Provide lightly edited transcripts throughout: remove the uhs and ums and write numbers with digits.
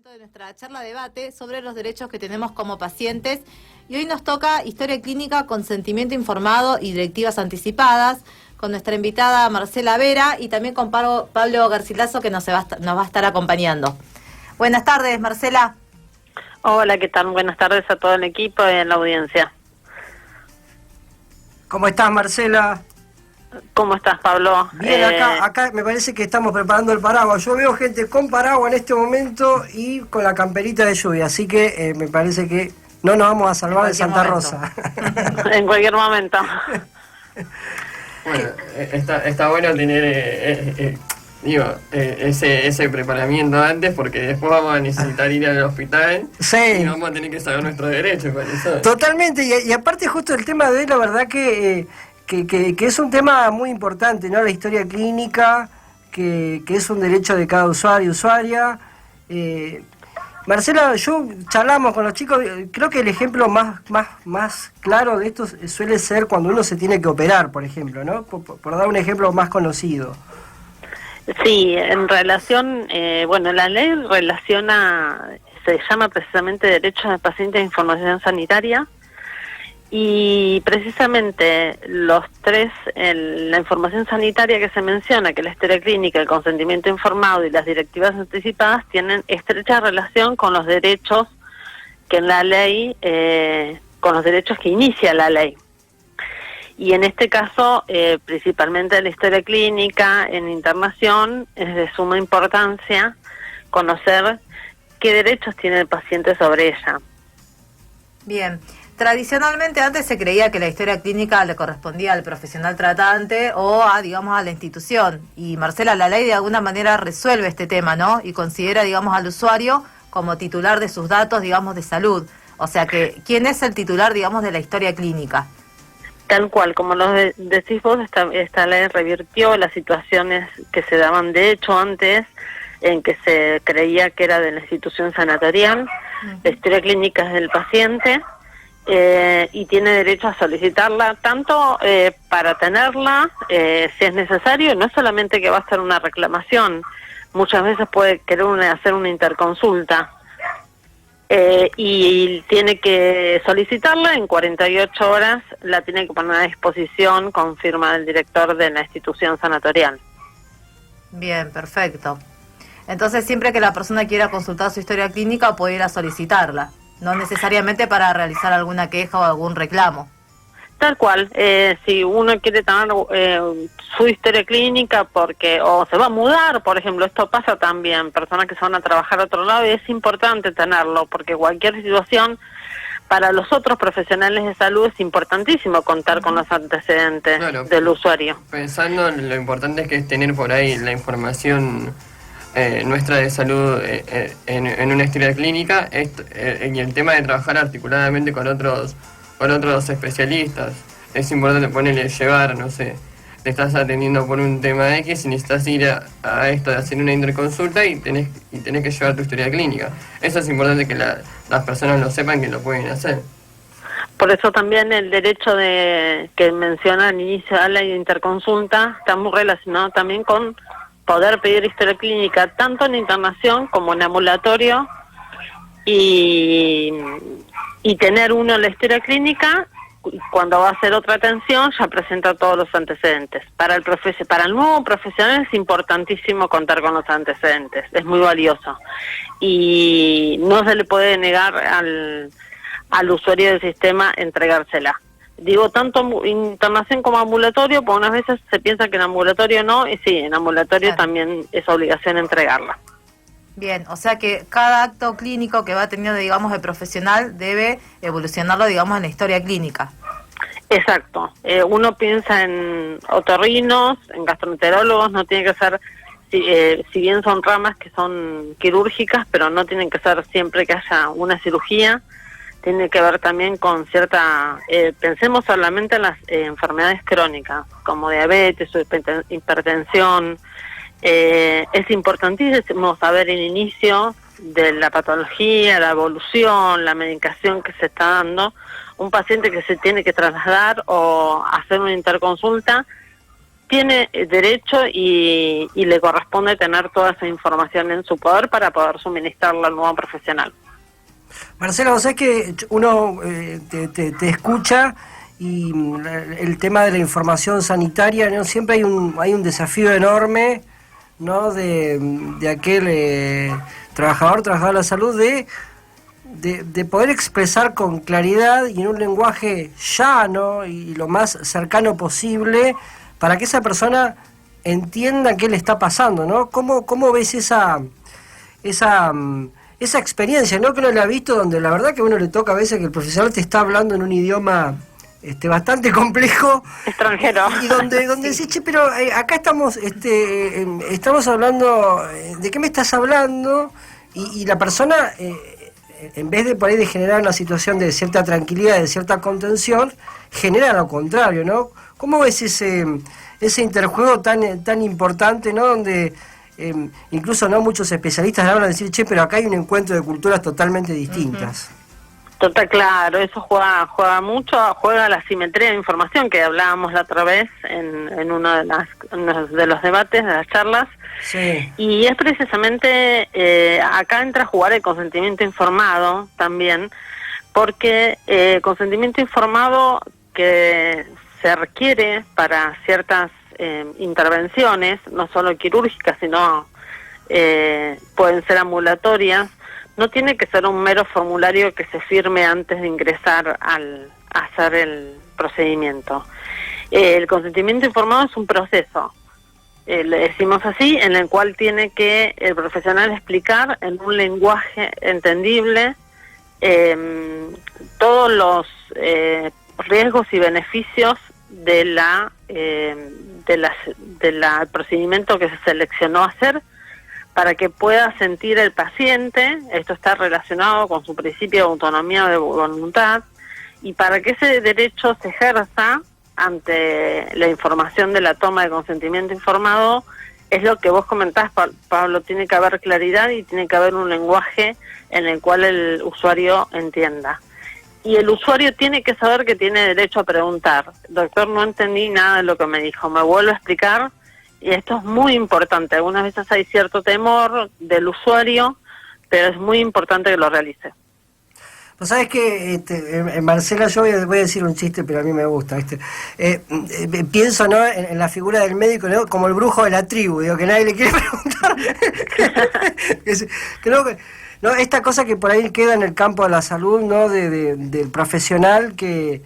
De nuestra charla debate sobre los derechos que tenemos como pacientes y hoy nos toca historia clínica, consentimiento informado y directivas anticipadas con nuestra invitada Marcela Vera y también con Pablo Garcilaso que nos va a estar acompañando. Buenas tardes, Marcela. Hola, ¿qué tal? Buenas tardes a todo el equipo y a la audiencia. ¿Cómo estás, Marcela? ¿Cómo estás, Pablo? Bien, acá me parece que estamos preparando el paraguas. Yo veo gente con paraguas en este momento y con la camperita de lluvia, así que me parece que no nos vamos a salvar de Santa Rosa. En cualquier momento. Bueno, está bueno tener ese preparamiento antes, porque después vamos a necesitar ir al hospital. Sí. Y vamos a tener que saber nuestros derechos con eso. Totalmente, y aparte justo el tema de hoy, la verdad que es un tema muy importante, ¿no? La historia clínica, que es un derecho de cada usuario y usuaria. Marcela, yo charlamos con los chicos, creo que el ejemplo más claro de esto suele ser cuando uno se tiene que operar, por ejemplo, ¿no? Por dar un ejemplo más conocido. Sí, en relación, la ley se llama precisamente Derechos del Paciente de Información Sanitaria. Y precisamente los tres, la información sanitaria que se menciona, que la historia clínica, el consentimiento informado y las directivas anticipadas, tienen estrecha relación con los derechos que en la ley, con los derechos que inicia la ley. Y en este caso, principalmente la historia clínica en internación, es de suma importancia conocer qué derechos tiene el paciente sobre ella. Bien. Tradicionalmente antes se creía que la historia clínica le correspondía al profesional tratante o a la institución. Y Marcela, la ley de alguna manera resuelve este tema, ¿no? Y considera, al usuario como titular de sus datos, de salud. O sea que, ¿quién es el titular, de la historia clínica? Tal cual, como lo decís vos, esta ley revirtió las situaciones que se daban de hecho antes, en que se creía que era de la institución sanatorial. La historia clínica es del paciente. Y tiene derecho a solicitarla tanto para tenerla, si es necesario, no es solamente que va a ser una reclamación, muchas veces puede querer hacer una interconsulta y tiene que solicitarla en 48 horas, la tiene que poner a disposición con firma del director de la institución sanatorial. Bien, perfecto. Entonces siempre que la persona quiera consultar su historia clínica puede ir a solicitarla. No necesariamente para realizar alguna queja o algún reclamo. Tal cual, si uno quiere tener su historia clínica o se va a mudar, por ejemplo, esto pasa también, personas que se van a trabajar a otro lado y es importante tenerlo, porque cualquier situación para los otros profesionales de salud es importantísimo contar con los antecedentes del usuario. Pensando en lo importante que es tener por ahí la información nuestra de salud en una historia clínica y el tema de trabajar articuladamente con otros especialistas. Es importante ponerle llevar, no sé, te estás atendiendo por un tema X y necesitas ir a esto de hacer una interconsulta y tenés que llevar tu historia clínica. Eso es importante que las personas lo sepan, que lo pueden hacer. Por eso también el derecho que menciona al inicio de la interconsulta está muy relacionado también con poder pedir historia clínica tanto en internación como en ambulatorio y tener uno la historia clínica cuando va a hacer otra atención ya presenta todos los antecedentes. Para el nuevo profesional es importantísimo contar con los antecedentes, es muy valioso y no se le puede negar al usuario del sistema entregársela. Digo, tanto internación como ambulatorio, porque unas veces se piensa que en ambulatorio no, y sí, en ambulatorio también es obligación entregarla. Bien, o sea que cada acto clínico que va teniendo, el profesional debe evolucionarlo, en la historia clínica. Exacto. Uno piensa en otorrinos, en gastroenterólogos, no tiene que ser, si bien son ramas que son quirúrgicas, pero no tienen que ser siempre que haya una cirugía. Tiene que ver también con pensemos solamente en las enfermedades crónicas, como diabetes o hipertensión. Es importantísimo saber el inicio de la patología, la evolución, la medicación que se está dando. Un paciente que se tiene que trasladar o hacer una interconsulta tiene derecho y le corresponde tener toda esa información en su poder para poder suministrarla al nuevo profesional. Marcela, vos sabés que uno te escucha y el tema de la información sanitaria, ¿no? Siempre hay un desafío enorme, ¿no? de aquel trabajador de la salud de poder expresar con claridad y en un lenguaje llano y lo más cercano posible para que esa persona entienda qué le está pasando, ¿no? ¿Cómo ves esa experiencia, ¿no? Que uno la ha visto, donde la verdad que a uno le toca a veces que el profesional te está hablando en un idioma bastante complejo, extranjero, y donde decís, che, pero acá estamos hablando, ¿de qué me estás hablando? Y la persona, en vez de por ahí de generar una situación de cierta tranquilidad, de cierta contención, genera lo contrario, ¿no? ¿Cómo ves ese interjuego tan importante, ¿no? Donde incluso no muchos especialistas hablan de decir, che, pero acá hay un encuentro de culturas totalmente distintas. Total, claro, eso juega mucho, juega la simetría de información que hablábamos la otra vez en uno de los debates, de las charlas. Sí. Y es precisamente, acá entra a jugar el consentimiento informado también, porque consentimiento informado que se requiere para ciertas intervenciones, no solo quirúrgicas, sino pueden ser ambulatorias, no tiene que ser un mero formulario que se firme antes de ingresar a hacer el procedimiento. El consentimiento informado es un proceso, le decimos así, en el cual tiene que el profesional explicar en un lenguaje entendible todos los riesgos y beneficios del procedimiento que se seleccionó hacer, para que pueda sentir el paciente, esto está relacionado con su principio de autonomía o de voluntad, y para que ese derecho se ejerza ante la información de la toma de consentimiento informado, es lo que vos comentás, Pablo, tiene que haber claridad y tiene que haber un lenguaje en el cual el usuario entienda. Y el usuario tiene que saber que tiene derecho a preguntar. Doctor, no entendí nada de lo que me dijo, ¿me vuelvo a explicar? Y esto es muy importante. Algunas veces hay cierto temor del usuario, pero es muy importante que lo realice. Pues sabes que, Marcela, yo voy a decir un chiste, pero a mí me gusta. Pienso, ¿no?, en la figura del médico, ¿no?, como el brujo de la tribu, digo, que nadie le quiere preguntar. Creo que, ¿no?, esta cosa que por ahí queda en el campo de la salud, ¿no?, del profesional que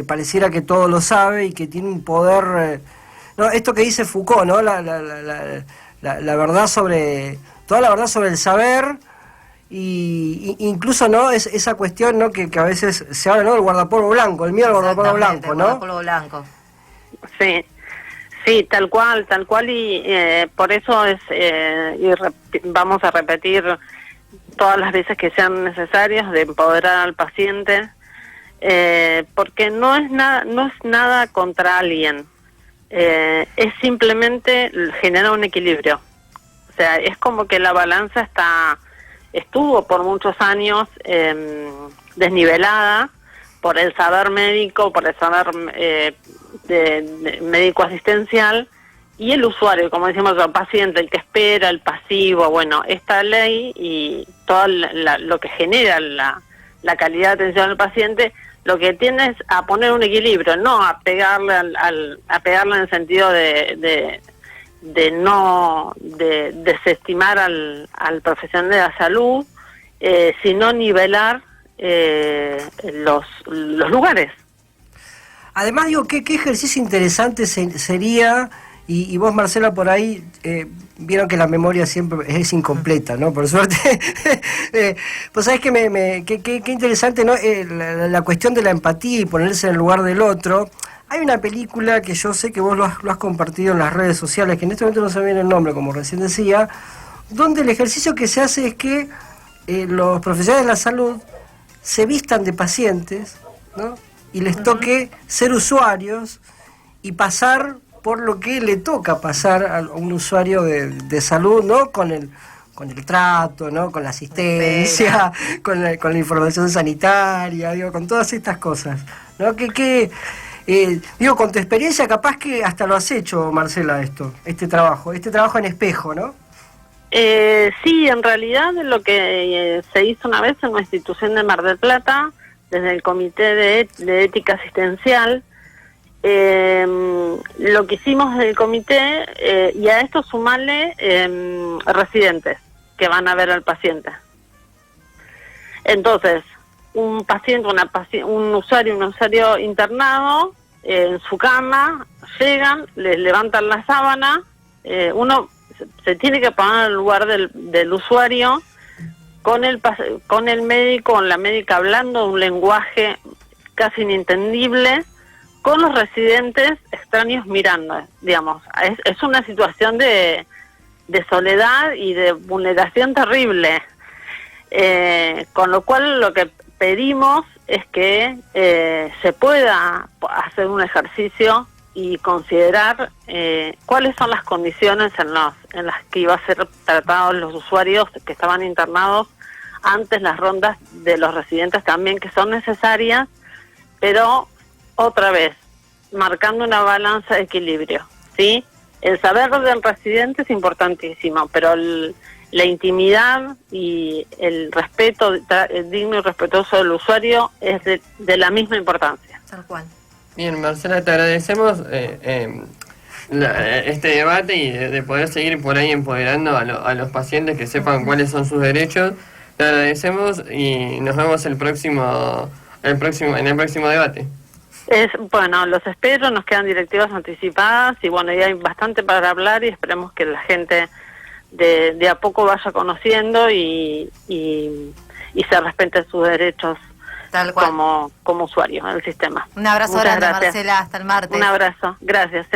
pareciera que todo lo sabe y que tiene un poder... no, esto que dice Foucault, ¿no?, la verdad sobre... toda la verdad sobre el saber... y incluso, ¿no?, es esa cuestión, ¿no?, que a veces se habla, ¿no?, del guardapolvo blanco, el miedo al guardapolvo blanco, ¿no? Guardapolvo blanco. Sí, tal cual, y por eso es vamos a repetir todas las veces que sean necesarias de empoderar al paciente, porque no es nada contra alguien, es simplemente generar un equilibrio. O sea, es como que la balanza estuvo por muchos años desnivelada por el saber médico, por el saber de médico asistencial, y el usuario, como decíamos, el paciente, el que espera, el pasivo. Bueno, esta ley y todo lo que genera la calidad de atención al paciente, lo que tiende es a poner un equilibrio, no a pegarle a pegarle en el sentido de no desestimar al profesional de la salud, sino nivelar los lugares. Además, digo, ¿qué ejercicio interesante sería, y vos, Marcela, por ahí, vieron que la memoria siempre es incompleta, ¿no?, por suerte. Pues sabés que qué interesante, ¿no?, la cuestión de la empatía y ponerse en el lugar del otro. Hay una película que yo sé que vos lo has compartido en las redes sociales, que en este momento no se me viene el nombre, como recién decía, donde el ejercicio que se hace es que los profesionales de la salud se vistan de pacientes, ¿no?, y les toque ser usuarios y pasar por lo que le toca pasar a un usuario de salud, ¿no?, con el trato, ¿no?, con la asistencia, con la información sanitaria, digo, con todas estas cosas, ¿no? ¿Qué Digo, con tu experiencia capaz que hasta lo has hecho, Marcela, este trabajo en espejo, ¿no? Sí, en realidad lo que se hizo una vez en una institución de Mar del Plata, desde el Comité de Ética Asistencial, lo que hicimos en el comité, y a esto sumarle residentes que van a ver al paciente. Entonces, un usuario internado en su cama, llegan, les levantan la sábana, uno se tiene que poner en el lugar del usuario, con el médico, con la médica hablando un lenguaje casi inentendible, con los residentes extraños mirando, digamos. Es una situación de soledad y de vulneración terrible. Con lo cual lo que pedimos es que se pueda hacer un ejercicio y considerar cuáles son las condiciones en las que iba a ser tratados los usuarios que estaban internados antes, las rondas de los residentes también, que son necesarias, pero otra vez, marcando una balanza de equilibrio, ¿sí? El saber del residente es importantísimo, pero la intimidad y el respeto el digno y respetuoso del usuario es de la misma importancia. Tal cual. Bien, Marcela, te agradecemos este debate y de poder seguir por ahí empoderando a los pacientes que sepan cuáles son sus derechos. Te agradecemos y nos vemos en el próximo debate. Bueno, los espero, nos quedan directivas anticipadas y bueno, ya hay bastante para hablar y esperemos que la gente de a poco vaya conociendo y se respeten sus derechos. Tal cual. Como usuario del sistema. Un abrazo Muchas grande, gracias. Marcela, hasta el martes. Un abrazo, gracias.